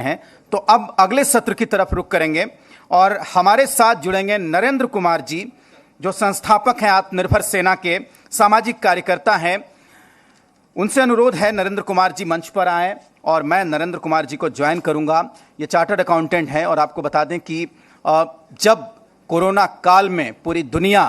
हैं। तो अब अगले सत्र की तरफ रुख करेंगे और हमारे साथ जुड़ेंगे नरेंद्र कुमार जी, जो संस्थापक हैं आत्मनिर्भर सेना के, सामाजिक कार्यकर्ता हैं। उनसे अनुरोध है नरेंद्र कुमार जी मंच पर आएं और मैं नरेंद्र कुमार जी को ज्वाइन करूंगा। ये चार्टर्ड अकाउंटेंट हैं और आपको बता दें कि जब कोरोना काल में पूरी दुनिया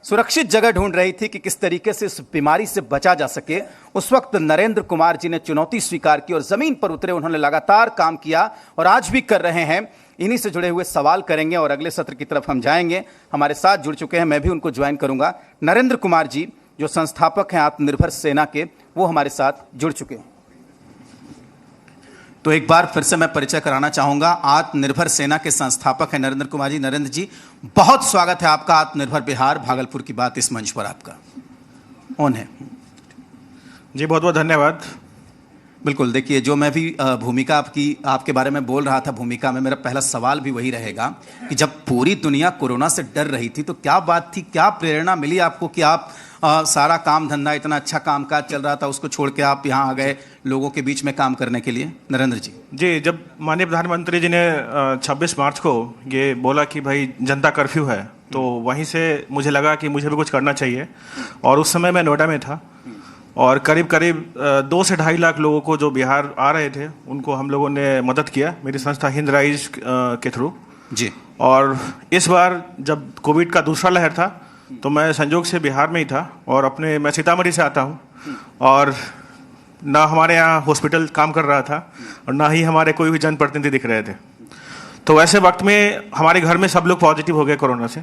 सुरक्षित जगह ढूंढ रही थी कि किस तरीके से इस बीमारी से बचा जा सके, उस वक्त नरेंद्र कुमार जी ने चुनौती स्वीकार की और जमीन पर उतरे। उन्होंने लगातार काम किया और आज भी कर रहे हैं। इन्हीं से जुड़े हुए सवाल करेंगे और अगले सत्र की तरफ हम जाएंगे। हमारे साथ जुड़ चुके हैं, मैं भी उनको ज्वाइन करूंगा। नरेंद्र कुमार जी जो संस्थापक हैं आत्मनिर्भर सेना के, वो हमारे साथ जुड़ चुके हैं। तो एक बार फिर से मैं परिचय कराना चाहूंगा। आत्मनिर्भर सेना के संस्थापक हैं नरेंद्र कुमार जी। नरेंद्र जी, बहुत स्वागत है आपका आत्मनिर्भर बिहार भागलपुर की बात इस मंच पर आपका ऑन है जी। बहुत बहुत धन्यवाद। बिल्कुल, देखिए जो मैं भी भूमिका आपके बारे में बोल रहा था, भूमिका में मेरा पहला सवाल भी वही रहेगा कि जब पूरी दुनिया कोरोना से डर रही थी तो क्या बात थी, क्या प्रेरणा मिली आपको कि आप सारा काम धंधा, इतना अच्छा कामकाज चल रहा था, उसको छोड़ के आप यहाँ आ गए लोगों के बीच में काम करने के लिए? नरेंद्र जी जी, जब माननीय प्रधानमंत्री जी ने 26 मार्च को ये बोला कि भाई जनता कर्फ्यू है, तो वहीं से मुझे लगा कि मुझे भी कुछ करना चाहिए। और उस समय मैं नोएडा में था और करीब 2 से 2.5 लाख लोगों को जो बिहार आ रहे थे उनको हम लोगों ने मदद किया, मेरी संस्था हिंद राइज के थ्रू जी। और इस बार जब कोविड का दूसरा लहर था तो मैं संजोग से बिहार में ही था और मैं सीतामढ़ी से आता हूँ और ना हमारे यहाँ हॉस्पिटल काम कर रहा था और ना ही हमारे कोई भी जनप्रतिनिधि दिख रहे थे। तो ऐसे वक्त में हमारे घर में सब लोग पॉजिटिव हो गए कोरोना से।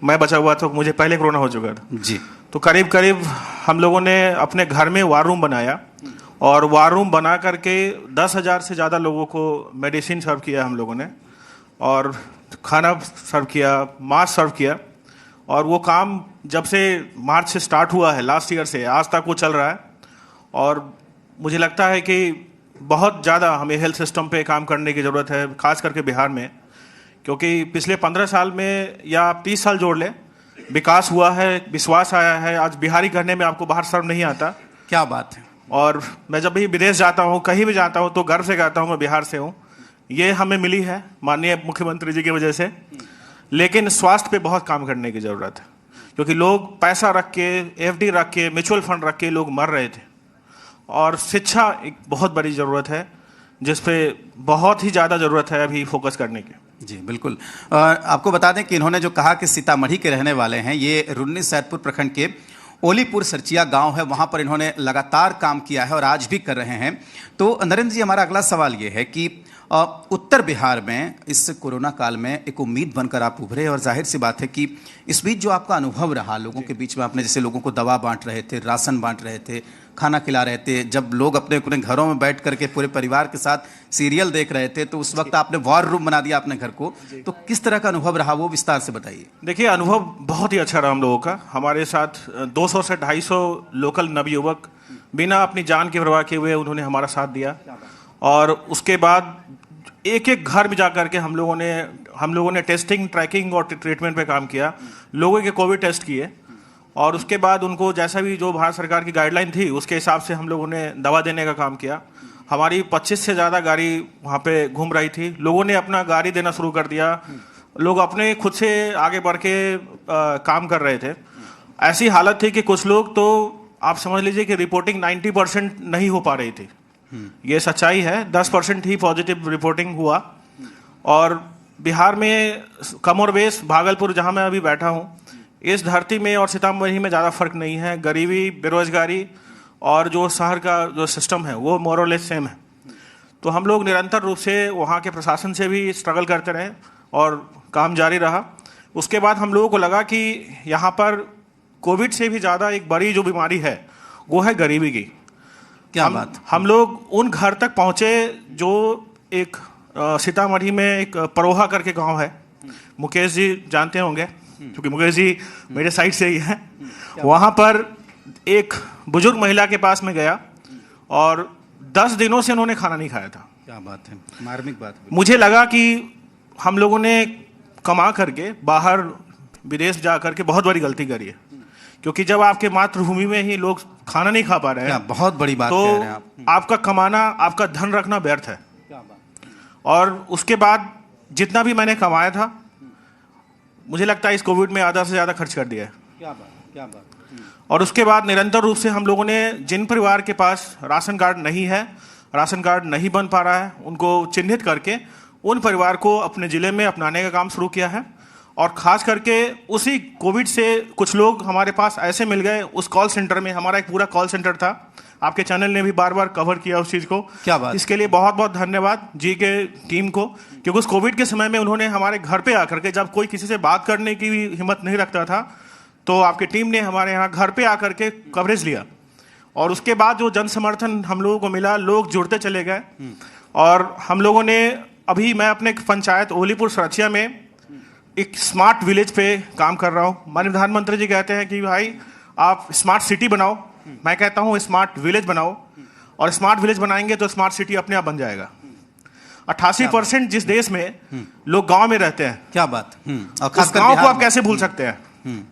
मैं बचा हुआ था, मुझे पहले कोरोना हो चुका था जी। तो करीब हम लोगों ने अपने घर में वार रूम बनाया और वार रूम बना करके 10,000 से ज़्यादा लोगों को मेडिसिन सर्व किया हम लोगों ने और खाना सर्व किया, मास्क सर्व किया। और वो काम जब से मार्च से स्टार्ट हुआ है, लास्ट ईयर से आज तक वो चल रहा है। और मुझे लगता है कि बहुत ज़्यादा हमें हेल्थ सिस्टम पे काम करने की ज़रूरत है, खास करके बिहार में, क्योंकि पिछले 15 साल में या आप 30 साल जोड़ लें, विकास हुआ है, विश्वास आया है। आज बिहारी करने में आपको बाहर शर्म नहीं आता। क्या बात है। और मैं जब भी विदेश जाता हूँ, कहीं भी जाता हूँ, तो गर्व से कहता हूँ मैं बिहार से हूँ। ये हमें मिली है माननीय मुख्यमंत्री जी की वजह से। लेकिन स्वास्थ्य पे बहुत काम करने की ज़रूरत है, क्योंकि लोग पैसा रख के, एफडी रख के, म्यूचुअल फंड रख के लोग मर रहे थे। और शिक्षा एक बहुत बड़ी ज़रूरत है, जिस पे बहुत ही ज़्यादा ज़रूरत है अभी फोकस करने की। जी बिल्कुल। आपको बता दें कि इन्होंने जो कहा कि सीतामढ़ी के रहने वाले हैं, ये रुन्नी सैदपुर प्रखंड के ओलीपुर सरचिया गांव है, वहां पर इन्होंने लगातार काम किया है और आज भी कर रहे हैं। तो नरेंद्र जी, हमारा अगला सवाल ये है कि उत्तर बिहार में इस कोरोना काल में एक उम्मीद बनकर आप उभरे और जाहिर सी बात है कि इस बीच जो आपका अनुभव रहा लोगों के बीच में, आपने जैसे लोगों को दवा बांट रहे थे, राशन बांट रहे थे, खाना खिला रहे थे, जब लोग अपने अपने घरों में बैठ करके पूरे परिवार के साथ सीरियल देख रहे थे, तो उस वक्त आपने वॉर रूम बना दिया अपने घर को। तो किस तरह का अनुभव रहा, वो विस्तार से बताइए। देखिए, अनुभव बहुत ही अच्छा रहा हम लोगों का। हमारे साथ 200 से 250 लोकल नवयुवक बिना अपनी जान की परवाह किए हुए उन्होंने हमारा साथ दिया। और उसके बाद एक एक घर में जाकर के हम लोगों ने टेस्टिंग, ट्रैकिंग और ट्रीटमेंट पे काम किया। लोगों के कोविड टेस्ट किए और उसके बाद उनको जैसा भी जो भारत सरकार की गाइडलाइन थी उसके हिसाब से हम लोगों ने दवा देने का काम किया। हमारी 25 से ज़्यादा गाड़ी वहाँ पे घूम रही थी। लोगों ने अपना गाड़ी देना शुरू कर दिया। लोग अपने खुद से आगे बढ़ के काम कर रहे थे। ऐसी हालत थी कि कुछ लोग तो आप समझ लीजिए कि रिपोर्टिंग 90% नहीं हो पा रही थी। ये सच्चाई है, 10% ही पॉजिटिव रिपोर्टिंग हुआ। और बिहार में कम और बेश भागलपुर जहाँ मैं अभी बैठा हूँ, इस धरती में और सीतामढ़ी में ज़्यादा फर्क नहीं है। गरीबी, बेरोजगारी और जो शहर का जो सिस्टम है वो मोर और लेस सेम है। तो हम लोग निरंतर रूप से वहाँ के प्रशासन से भी स्ट्रगल करते रहे और काम जारी रहा। उसके बाद हम लोगों को लगा कि यहाँ पर कोविड से भी ज़्यादा एक बड़ी जो बीमारी है वो है गरीबी की। क्या बात। हम लोग उन घर तक पहुँचे जो एक सीतामढ़ी में एक परोहा करके गांव है, मुकेश जी जानते होंगे क्योंकि मुकेश जी मेरे साइड से ही हैं। वहाँ पर एक बुजुर्ग महिला के पास में गया और 10 दिनों से उन्होंने खाना नहीं खाया था। क्या बात है, मार्मिक बात है। मुझे लगा कि हम लोगों ने कमा करके बाहर विदेश जा करके बहुत बड़ी गलती करी है, क्योंकि जब आपके मातृभूमि में ही लोग खाना नहीं खा पा रहे हैं, बहुत बड़ी बात तो कह रहे हैं आप। आपका कमाना, आपका धन रखना व्यर्थ है। और उसके बाद जितना भी मैंने कमाया था, मुझे लगता है इस कोविड में आधा से ज़्यादा खर्च कर दिया है। क्या बात। और उसके बाद निरंतर रूप से हम लोगों ने जिन परिवार के पास राशन कार्ड नहीं है, राशन कार्ड नहीं बन पा रहा है, उनको चिन्हित करके उन परिवार को अपने ज़िले में अपनाने का काम शुरू किया है। और ख़ास करके उसी कोविड से कुछ लोग हमारे पास ऐसे मिल गए उस कॉल सेंटर में। हमारा एक पूरा कॉल सेंटर था, आपके चैनल ने भी बार बार कवर किया उस चीज़ को। क्या बात। इसके लिए बहुत बहुत धन्यवाद जी के टीम को, क्योंकि उस कोविड के समय में उन्होंने हमारे घर पे आकर के, जब कोई किसी से बात करने की भी हिम्मत नहीं रखता था, तो आपकी टीम ने हमारे यहाँ घर पे आकर के कवरेज लिया। और उसके बाद जो जन समर्थन हम लोगों को मिला, लोग जुड़ते चले गए। और हम लोगों ने अभी, मैं अपने पंचायत ओलीपुर सरचिया में एक स्मार्ट विलेज पे काम कर रहा हूँ। माननीय प्रधानमंत्री जी कहते हैं कि भाई आप स्मार्ट सिटी बनाओ, मैं कहता हूँ स्मार्ट विलेज बनाओ। और स्मार्ट विलेज बनाएंगे तो स्मार्ट सिटी अपने आप बन जाएगा। 88% जिस देश में लोग गांव में रहते हैं, क्या बात। और उस गांव को आप कैसे भूल सकते हैं?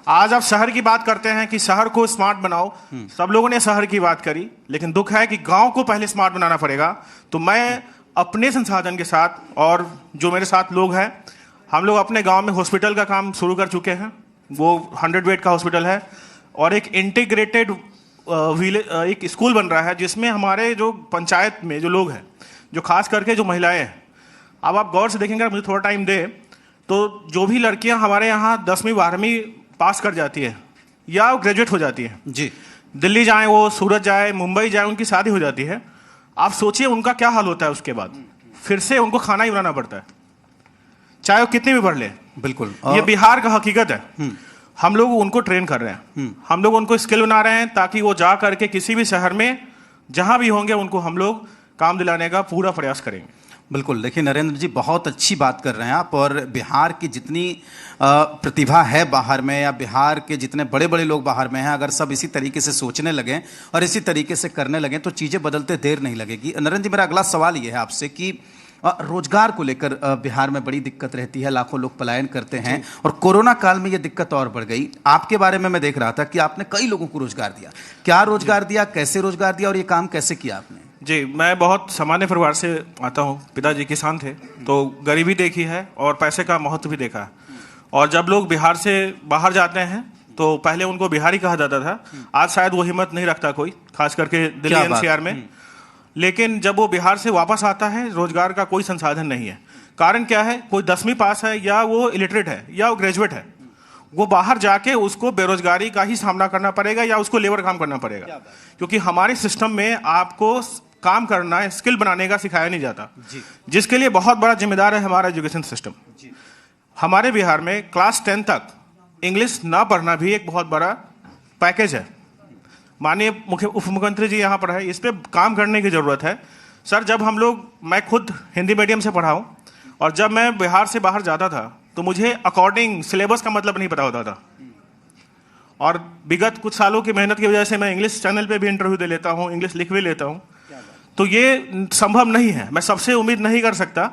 आज आप शहर की बात करते हैं कि शहर को स्मार्ट बनाओ, सब लोगों ने शहर की बात करी, लेकिन दुख है कि गांव को पहले स्मार्ट बनाना पड़ेगा। तो मैं अपने संसाधन के साथ और जो मेरे साथ लोग हैं, हम लोग अपने गांव में हॉस्पिटल का काम शुरू कर चुके हैं। वो 100 बेड का हॉस्पिटल है और एक इंटीग्रेटेड एक स्कूल बन रहा है, जिसमें हमारे जो पंचायत में जो लोग हैं, जो खास करके जो महिलाएं हैं, अब आप गौर से देखेंगे, मुझे थोड़ा टाइम दे तो जो भी लड़कियां हमारे यहाँ 10वीं 12वीं पास कर जाती है या ग्रेजुएट हो जाती है जी, दिल्ली जाए, वो सूरत जाए, मुंबई जाए, उनकी शादी हो जाती है। आप सोचिए उनका क्या हाल होता है। उसके बाद फिर से उनको खाना ही बनाना पड़ता है, चाहे वो कितनी भी पढ़ ले। बिल्कुल। ये बिहार का हकीकत है। हम लोग उनको ट्रेन कर रहे हैं, हम लोग उनको स्किल बना रहे हैं, ताकि वो जा करके किसी भी शहर में जहां भी होंगे उनको हम लोग काम दिलाने का पूरा प्रयास करेंगे। बिल्कुल। देखिए नरेंद्र जी, बहुत अच्छी बात कर रहे हैं आप। और बिहार की जितनी प्रतिभा है बाहर में, या बिहार के जितने बड़े बड़े लोग बाहर में हैं, अगर सब इसी तरीके से सोचने लगें और इसी तरीके से करने लगें तो चीज़ें बदलते देर नहीं लगेगी। नरेंद्र जी, मेरा अगला सवाल ये है आपसे कि रोजगार को लेकर बिहार में बड़ी दिक्कत रहती है, लाखों लोग पलायन करते हैं और कोरोना काल में ये दिक्कत और बढ़ गई। आपके बारे में मैं देख रहा था कि आपने कई लोगों को रोजगार दिया। क्या रोजगार दिया, कैसे रोजगार दिया और ये काम कैसे किया आपने? जी, मैं बहुत सामान्य परिवार से आता हूँ। पिताजी किसान थे, तो गरीबी देखी है और पैसे का महत्व भी देखा है। और जब लोग बिहार से बाहर जाते हैं तो पहले उनको बिहारी कहा जाता था, आज शायद वो हिम्मत नहीं रखता कोई, खास करके दिल्ली एनसीआर में। लेकिन जब वो बिहार से वापस आता है, रोजगार का कोई संसाधन नहीं है। कारण क्या है? कोई 10वीं पास है, या वो इलिटरेट है, या वो ग्रेजुएट है। वो बाहर जाके उसको बेरोजगारी का ही सामना करना पड़ेगा, या उसको लेबर काम करना पड़ेगा। क्योंकि हमारे सिस्टम में आपको काम करना, स्किल बनाने का सिखाया नहीं जाता, जिसके लिए बहुत बड़ा जिम्मेदार है हमारा एजुकेशन सिस्टम। हमारे बिहार में क्लास 10 तक इंग्लिश ना पढ़ना भी एक बहुत बड़ा पैकेज है। माननीय उप मुख्यमंत्री जी यहाँ पर है, इस पर काम करने की ज़रूरत है। सर, जब हम लोग, मैं खुद हिंदी मीडियम से पढ़ा हूँ, और जब मैं बिहार से बाहर जाता था तो मुझे अकॉर्डिंग सिलेबस का मतलब नहीं पता होता था। और विगत कुछ सालों की मेहनत की वजह से मैं इंग्लिश चैनल पे भी इंटरव्यू दे लेता हूँ, इंग्लिश लिख भी लेता हूँ। तो ये संभव नहीं है, मैं सबसे उम्मीद नहीं कर सकता।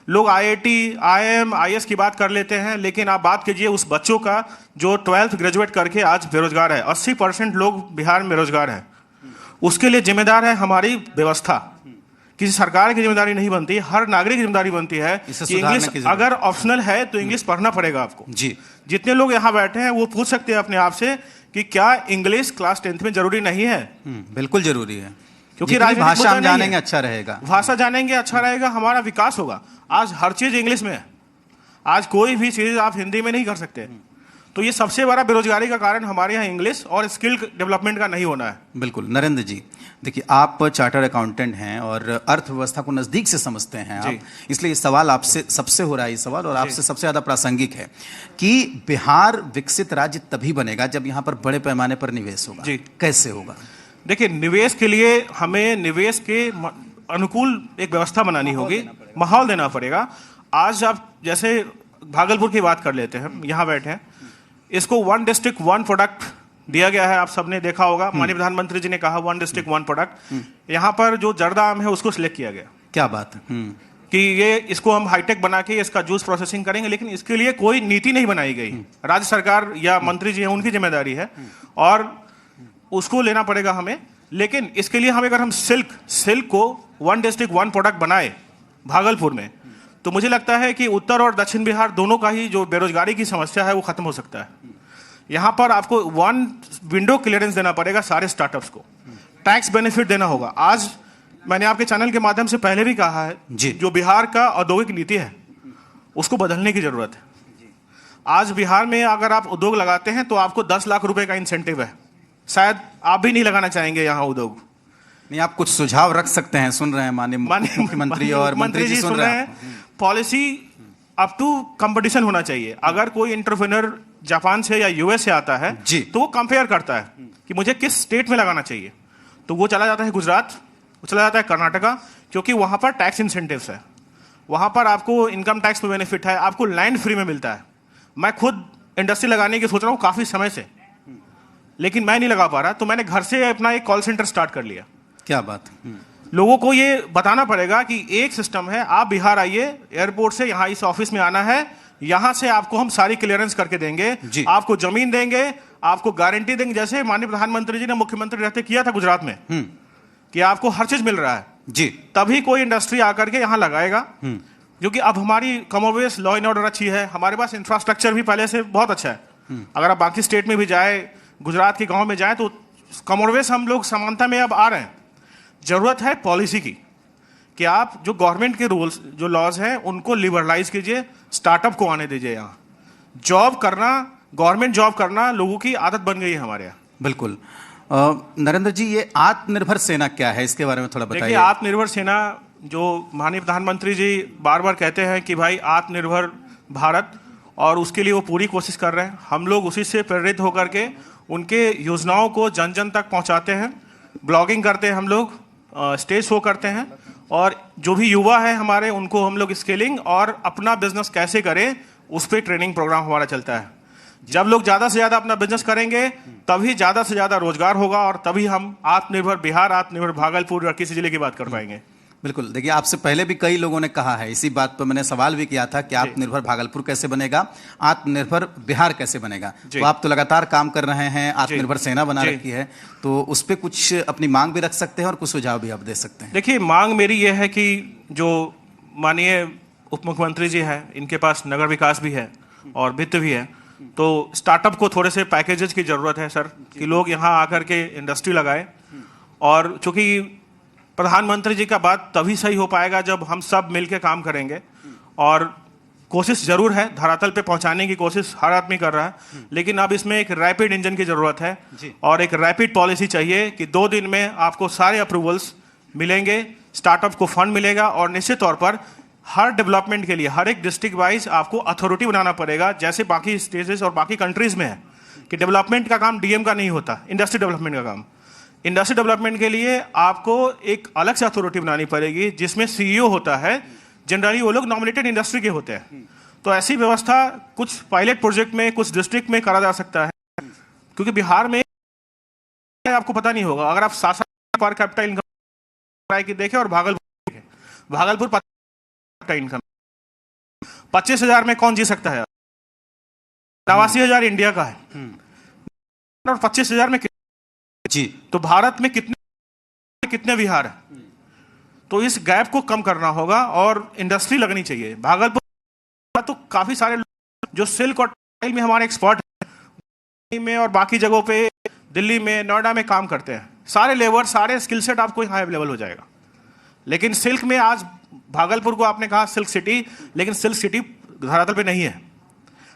लोग IIT, IIM, IAS की बात कर लेते हैं, लेकिन आप बात कीजिए उस बच्चों का जो 12th ग्रेजुएट करके आज बेरोजगार है। 80% लोग बिहार में बेरोजगार हैं। उसके लिए जिम्मेदार है हमारी व्यवस्था। किसी सरकार की जिम्मेदारी नहीं बनती, हर नागरिक की जिम्मेदारी बनती है कि इंग्लिश अगर ऑप्शनल है तो इंग्लिश पढ़ना पड़ेगा आपको। जी, जितने लोग यहाँ बैठे हैं वो पूछ सकते हैं अपने आप से कि क्या इंग्लिश क्लास 10th में जरूरी नहीं है? बिल्कुल जरूरी है, क्योंकि भाषा हम जानेंगे अच्छा रहेगा। भाषा जानेंगे अच्छा रहेगा, हमारा विकास होगा। आज हर चीज इंग्लिश में है, आज कोई भी चीज आप हिंदी में नहीं कर सकते। तो ये सबसे बड़ा बेरोजगारी का कारण हमारे यहाँ इंग्लिश और स्किल डेवलपमेंट का नहीं होना है। बिल्कुल। नरेंद्र जी, देखिए आप चार्टर्ड अकाउंटेंट हैं और अर्थव्यवस्था को नज़दीक से समझते हैं आप, इसलिए सवाल आपसे सबसे हो रहा है, ये सवाल और आपसे सबसे ज़्यादा प्रासंगिक है कि बिहार विकसित राज्य तभी बनेगा जब यहाँ पर बड़े पैमाने पर निवेश होगा। जी, कैसे होगा? देखिए, निवेश के लिए हमें निवेश के अनुकूल एक व्यवस्था बनानी होगी, माहौल देना पड़ेगा। आज आप जैसे भागलपुर की बात कर लेते हैं, यहाँ बैठे हैं, इसको 1 डिस्ट्रिक्ट 1 प्रोडक्ट दिया गया है। आप सबने देखा होगा, माननीय प्रधानमंत्री जी ने कहा 1 डिस्ट्रिक्ट 1 प्रोडक्ट। यहाँ पर जो जर्दा आम है उसको सिलेक्ट किया गया। क्या बात है कि ये इसको हम हाईटेक बना के इसका जूस प्रोसेसिंग करेंगे, लेकिन इसके लिए कोई नीति नहीं बनाई गई। राज्य सरकार या मंत्री जी हैं, उनकी जिम्मेदारी है और उसको लेना पड़ेगा हमें। लेकिन इसके लिए अगर हम सिल्क को वन डिस्ट्रिक्ट वन प्रोडक्ट बनाए भागलपुर में, तो मुझे लगता है कि उत्तर और दक्षिण बिहार दोनों का ही जो बेरोजगारी की समस्या है वो खत्म हो सकता है। यहाँ पर आपको वन विंडो क्लियरेंस देना पड़ेगा सारे स्टार्टअप्स को, टैक्स बेनिफिट देना होगा। आज मैंने आपके चैनल के माध्यम से पहले भी कहा है, जो बिहार का औद्योगिक नीति है उसको बदलने की जरूरत है। आज बिहार में अगर आप उद्योग लगाते हैं तो आपको 10 लाख रुपए का इंसेंटिव है, शायद आप भी नहीं लगाना चाहेंगे यहाँ उद्योग। नहीं, आप कुछ सुझाव रख सकते हैं, सुन रहे हैं माननीय मुख्यमंत्री और मंत्री जी सुन रहे हैं। पॉलिसी अप टू कंपटीशन होना चाहिए। अगर कोई एंटरप्रेन्योर जापान से या यूएस से आता है तो वो कंपेयर करता है कि मुझे किस स्टेट में लगाना चाहिए, तो वो चला जाता है गुजरात, वो चला जाता है कर्नाटका, क्योंकि वहां पर टैक्स इंसेंटिव्स है, वहां पर आपको इनकम टैक्स में बेनिफिट है, आपको लैंड फ्री में मिलता है। मैं खुद इंडस्ट्री लगाने की सोच रहा हूँ काफी समय से, लेकिन मैं नहीं लगा पा रहा, तो मैंने घर से अपना एक कॉल सेंटर स्टार्ट कर लिया। क्या बात। लोगों को ये बताना पड़ेगा कि एक सिस्टम है, आप बिहार आइए, एयरपोर्ट से यहाँ इस ऑफिस में आना है, यहाँ से आपको हम सारी क्लियरेंस करके देंगे, आपको जमीन देंगे, आपको गारंटी देंगे, जैसे माननीय प्रधानमंत्री जी ने मुख्यमंत्री रहते किया था गुजरात में, कि आपको हर चीज मिल रहा है जी। तभी कोई इंडस्ट्री आकर के यहाँ लगाएगा, क्योंकि अब हमारी कमोवेश लॉ एंड ऑर्डर अच्छी है, हमारे पास इंफ्रास्ट्रक्चर भी पहले से बहुत अच्छा है। अगर आप बाकी स्टेट में भी जाए, गुजरात के गांव में जाए, तो कमोवेश हम लोग समानता में अब आ रहे हैं। जरूरत है पॉलिसी की कि आप जो गवर्नमेंट के रूल्स, जो लॉज हैं, उनको लिबरलाइज कीजिए, स्टार्टअप को आने दीजिए। यहाँ जॉब करना, गवर्नमेंट जॉब करना लोगों की आदत बन गई है हमारे यहाँ। बिल्कुल। नरेंद्र जी, ये आत्मनिर्भर सेना क्या है, इसके बारे में थोड़ा बताइए। आत्मनिर्भर सेना, जो माननीय प्रधानमंत्री जी बार बार कहते हैं कि भाई आत्मनिर्भर भारत, और उसके लिए वो पूरी कोशिश कर रहे हैं। हम लोग उसी से प्रेरित होकर के उनके योजनाओं को जन जन तक पहुंचाते हैं, ब्लॉगिंग करते हैं हम लोग, स्टेज शो करते हैं, और जो भी युवा है हमारे, उनको हम लोग स्केलिंग और अपना बिजनेस कैसे करें उस पर ट्रेनिंग प्रोग्राम हमारा चलता है। जब लोग ज़्यादा से ज़्यादा अपना बिजनेस करेंगे तभी ज़्यादा से ज़्यादा रोजगार होगा, और तभी हम आत्मनिर्भर बिहार, आत्मनिर्भर भागलपुर या किसी जिले की बात कर पाएंगे। बिल्कुल। देखिए, आपसे पहले भी कई लोगों ने कहा है, इसी बात पर मैंने सवाल भी किया था कि आत्मनिर्भर भागलपुर कैसे बनेगा, आत्मनिर्भर बिहार कैसे बनेगा। तो आप तो लगातार काम कर रहे हैं, आत्मनिर्भर सेना बना रखी है, तो उस पर कुछ अपनी मांग भी रख सकते हैं और कुछ सुझाव भी आप दे सकते हैं। देखिए, मांग मेरी ये है कि जो माननीय उप मुख्यमंत्री जी हैं, इनके पास नगर विकास भी है और वित्त भी है, तो स्टार्टअप को थोड़े से पैकेजेस की जरूरत है सर, कि लोग यहाँ आकर के इंडस्ट्री लगाए। और चूंकि प्रधानमंत्री जी का बात तभी सही हो पाएगा जब हम सब मिलकर काम करेंगे, और कोशिश जरूर है, धरातल पे पहुंचाने की कोशिश हर आदमी कर रहा है, लेकिन अब इसमें एक रैपिड इंजन की जरूरत है और एक रैपिड पॉलिसी चाहिए कि 2 दिन में आपको सारे अप्रूवल्स मिलेंगे, स्टार्टअप को फंड मिलेगा, और निश्चित तौर पर हर डेवलपमेंट के लिए हर एक डिस्ट्रिक्ट वाइज आपको अथॉरिटी बनाना पड़ेगा, जैसे बाकी स्टेजेस और बाकी कंट्रीज में है कि डेवलपमेंट का काम डीएम का नहीं होता, इंडस्ट्री डेवलपमेंट का काम। इंडस्ट्री डेवलपमेंट के लिए आपको एक अलग से अथॉरिटी बनानी पड़ेगी, जिसमें सीईओ होता है, जनरली वो लोग नॉमिनेटेड इंडस्ट्री के होते हैं। तो ऐसी व्यवस्था कुछ पायलट प्रोजेक्ट में, कुछ डिस्ट्रिक्ट में करा जा सकता है, क्योंकि बिहार में आपको पता नहीं होगा, अगर आप सासाराम पर कैपिटल इनकम की देखें और भागलपुर का इनकम 25,000 में कौन जी सकता है? 89,000 इंडिया का है, और 25,000 में जी, तो भारत में कितने विहार है? तो इस गैप को कम करना होगा और इंडस्ट्री लगनी चाहिए। भागलपुर तो काफी सारे लोग जो सिल्क और टेक्सटाइल में हमारे एक्सपर्ट हैं, में और बाकी जगहों पे, दिल्ली में, नोएडा में काम करते हैं, सारे लेबर, सारे स्किल सेट आपको यहाँ अवेलेबल हो जाएगा। लेकिन सिल्क में आज भागलपुर को आपने कहा सिल्क सिटी, लेकिन सिल्क सिटी धरातल पे नहीं है।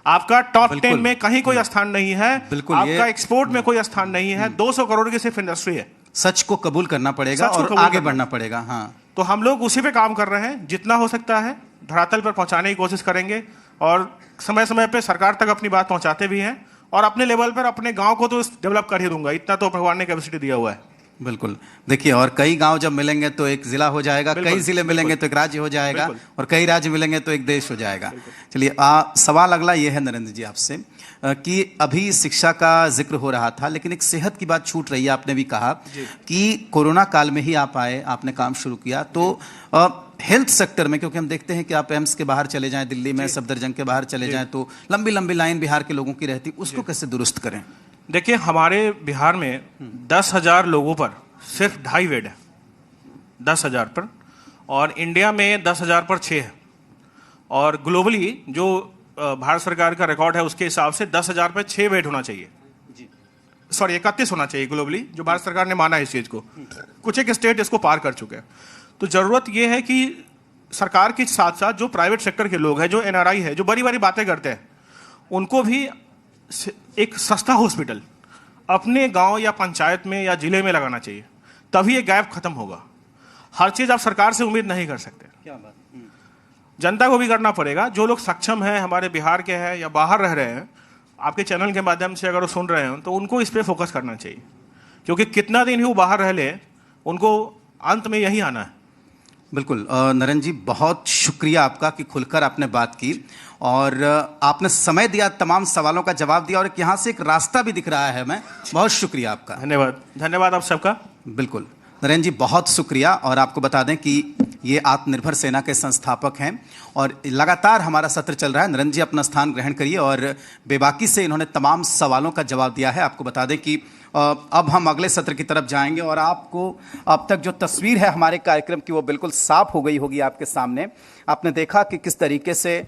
आपका टॉप 10 में कहीं कोई स्थान नहीं है, आपका एक्सपोर्ट में कोई स्थान नहीं है, 200 करोड़ की सिर्फ इंडस्ट्री है। सच को कबूल करना पड़ेगा और आगे बढ़ना पड़ेगा। हाँ, तो हम लोग उसी पे काम कर रहे हैं, जितना हो सकता है धरातल पर पहुंचाने की कोशिश करेंगे, और समय समय पे सरकार तक अपनी बात पहुंचाते भी हैं, और अपने लेवल पर अपने गांव को तो डेवलप कर ही दूंगा, इतना तो भगवान ने कैपेसिटी दिया हुआ है। बिल्कुल। देखिए, और कई गांव जब मिलेंगे तो एक जिला हो जाएगा, कई जिले मिलेंगे तो एक राज्य हो जाएगा, और कई राज्य मिलेंगे तो एक देश हो जाएगा। चलिए, सवाल अगला ये है नरेंद्र जी आपसे, कि अभी शिक्षा का जिक्र हो रहा था, लेकिन एक सेहत की बात छूट रही है। आपने भी कहा कि कोरोना काल में ही आप आए, आपने काम शुरू किया, तो हेल्थ सेक्टर में, क्योंकि हम देखते हैं कि आप एम्स के बाहर चले जाएं, दिल्ली में सफदरजंग के बाहर चले जाएं, तो लंबी लंबी लाइन बिहार के लोगों की रहती, उसको कैसे दुरुस्त करें? देखिए, हमारे बिहार में 10,000 लोगों पर सिर्फ 2.5 बेड है 10,000 पर, और इंडिया में 10,000 पर 6 है, और ग्लोबली जो भारत सरकार का रिकॉर्ड है उसके हिसाब से 10,000 पे 6 बेड होना चाहिए, सॉरी 31 होना चाहिए ग्लोबली, जो भारत सरकार ने माना है इस चीज़ को। कुछ एक स्टेट इसको पार कर चुके हैं। तो ज़रूरत यह है कि सरकार के साथ साथ जो प्राइवेट सेक्टर के लोग हैं, जो एनआरआई है, जो बड़ी बड़ी बातें करते हैं, उनको भी एक सस्ता हॉस्पिटल अपने गांव या पंचायत में या जिले में लगाना चाहिए, तभी ये गैप खत्म होगा। हर चीज़ आप सरकार से उम्मीद नहीं कर सकते, क्या बात। जनता को भी करना पड़ेगा। जो लोग सक्षम हैं, हमारे बिहार के हैं या बाहर रह रहे हैं, आपके चैनल के माध्यम से अगर वो सुन रहे हो तो उनको इस पर फोकस करना चाहिए, क्योंकि कितना दिन ही वो बाहर रह ले, उनको अंत में यही आना है। बिल्कुल नरेंद्र जी, बहुत शुक्रिया आपका कि खुलकर आपने बात की और आपने समय दिया, तमाम सवालों का जवाब दिया, और यहाँ से एक रास्ता भी दिख रहा है हमें। बहुत शुक्रिया आपका। धन्यवाद, धन्यवाद आप सबका। बिल्कुल नरेंद्र जी, बहुत शुक्रिया। और आपको बता दें कि ये आत्मनिर्भर सेना के संस्थापक हैं और लगातार हमारा सत्र चल रहा है। नरेंद्र जी अपना स्थान ग्रहण करिए, और बेबाकी से इन्होंने तमाम सवालों का जवाब दिया है। आपको बता दें कि अब हम अगले सत्र की तरफ जाएंगे, और आपको अब तक जो तस्वीर है हमारे कार्यक्रम की वो बिल्कुल साफ हो गई होगी आपके सामने। आपने देखा कि किस तरीके से